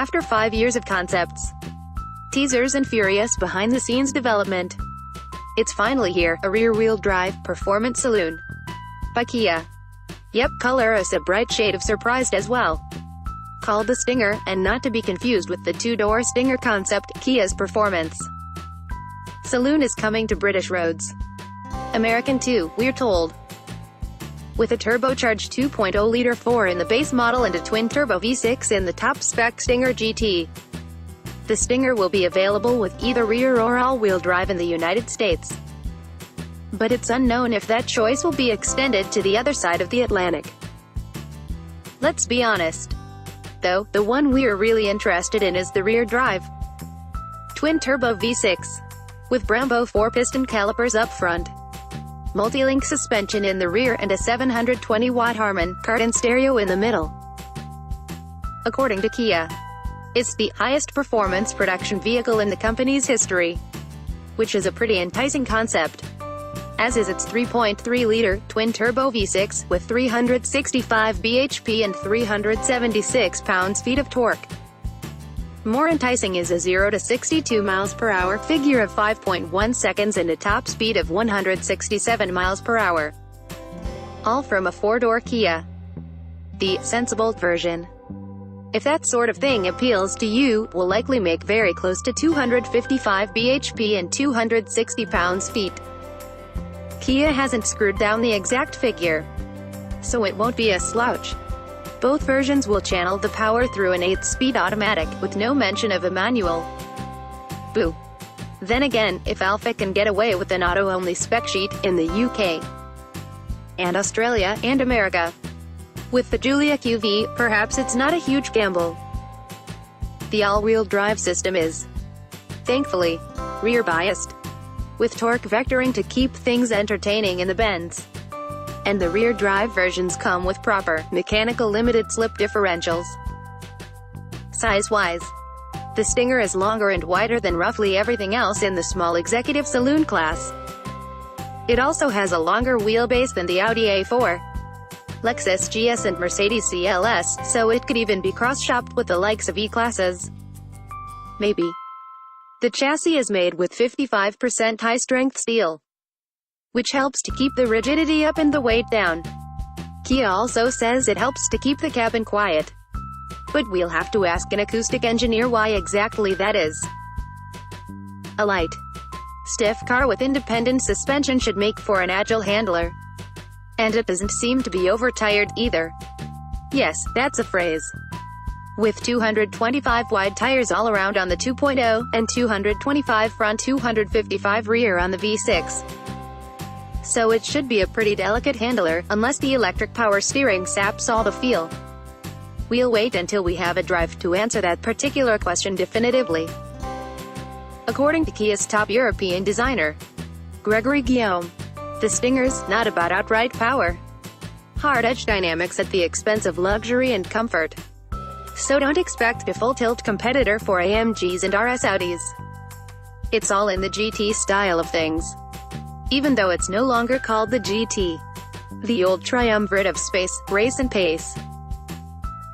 After 5 years of concepts, teasers and furious behind-the-scenes development, it's finally here, a rear-wheel drive, performance saloon by Kia. Yep, color is a bright shade of surprised as well. Called the Stinger, and not to be confused with the two-door Stinger concept, Kia's performance saloon is coming to British roads. American too, we're told. With a turbocharged 2.0-liter 4 in the base model and a twin-turbo V6 in the top-spec Stinger GT. The Stinger will be available with either rear or all-wheel drive in the United States. But it's unknown if that choice will be extended to the other side of the Atlantic. Let's be honest, though, the one we're really interested in is the rear drive. Twin-turbo V6. With Brembo 4-piston calipers up front, multi-link suspension in the rear and a 720-watt Harman Kardon stereo in the middle. According to Kia, it's the highest performance production vehicle in the company's history, which is a pretty enticing concept, as is its 3.3-liter twin-turbo V6 with 365 bhp and 376 pounds-feet of torque. More enticing is a 0 to 62 miles per hour figure of 5.1 seconds and a top speed of 167 miles per hour. All from a 4-door Kia, the sensible version. If that sort of thing appeals to you, will likely make very close to 255 bhp and 260 pounds-feet. Kia hasn't screwed down the exact figure, so it won't be a slouch. Both versions will channel the power through an 8-speed automatic, with no mention of a manual. Boo. Then again, if Alfa can get away with an auto-only spec sheet, in the UK, and Australia, and America, with the Giulia QV, perhaps it's not a huge gamble. The all-wheel drive system is, thankfully, rear-biased, with torque vectoring to keep things entertaining in the bends. And the rear drive versions come with proper, mechanical limited-slip differentials. Size-wise, the Stinger is longer and wider than roughly everything else in the small executive saloon class. It also has a longer wheelbase than the Audi A4, Lexus GS and Mercedes CLS, so it could even be cross-shopped with the likes of E-classes. Maybe. The chassis is made with 55% high-strength steel, which helps to keep the rigidity up and the weight down. Kia also says it helps to keep the cabin quiet. But we'll have to ask an acoustic engineer why exactly that is. A light, stiff car with independent suspension should make for an agile handler. And it doesn't seem to be overtired either. Yes, that's a phrase. With 225 wide tires all around on the 2.0, and 225 front 255 rear on the V6. So it should be a pretty delicate handler, unless the electric power steering saps all the feel. We'll wait until we have a drive to answer that particular question definitively. According to Kia's top European designer, Gregory Guillaume, the Stinger's not about outright power, hard-edge dynamics at the expense of luxury and comfort. So don't expect a full-tilt competitor for AMGs and RS Audis. It's all in the GT style of things. Even though it's no longer called the GT, the old triumvirate of space, race and pace.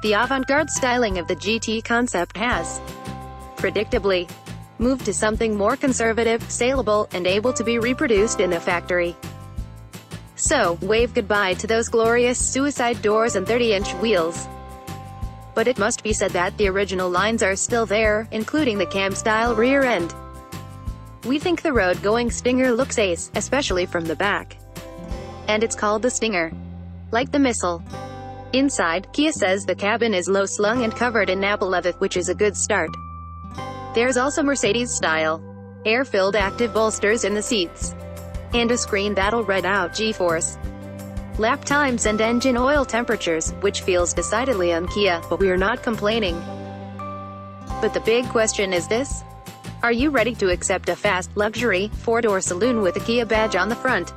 The avant-garde styling of the GT concept has, predictably, moved to something more conservative, saleable, and able to be reproduced in the factory. So, wave goodbye to those glorious suicide doors and 30-inch wheels. But it must be said that the original lines are still there, including the cam-style rear end. We think the road-going Stinger looks ace, especially from the back. And it's called the Stinger, like the missile. Inside, Kia says the cabin is low-slung and covered in nappa leather, which is a good start. There's also Mercedes-style, air-filled active bolsters in the seats, and a screen that'll read out G-force, lap times and engine oil temperatures, which feels decidedly un-Kia, but we're not complaining. But the big question is this: are you ready to accept a fast, luxury, 4-door saloon with a Kia badge on the front?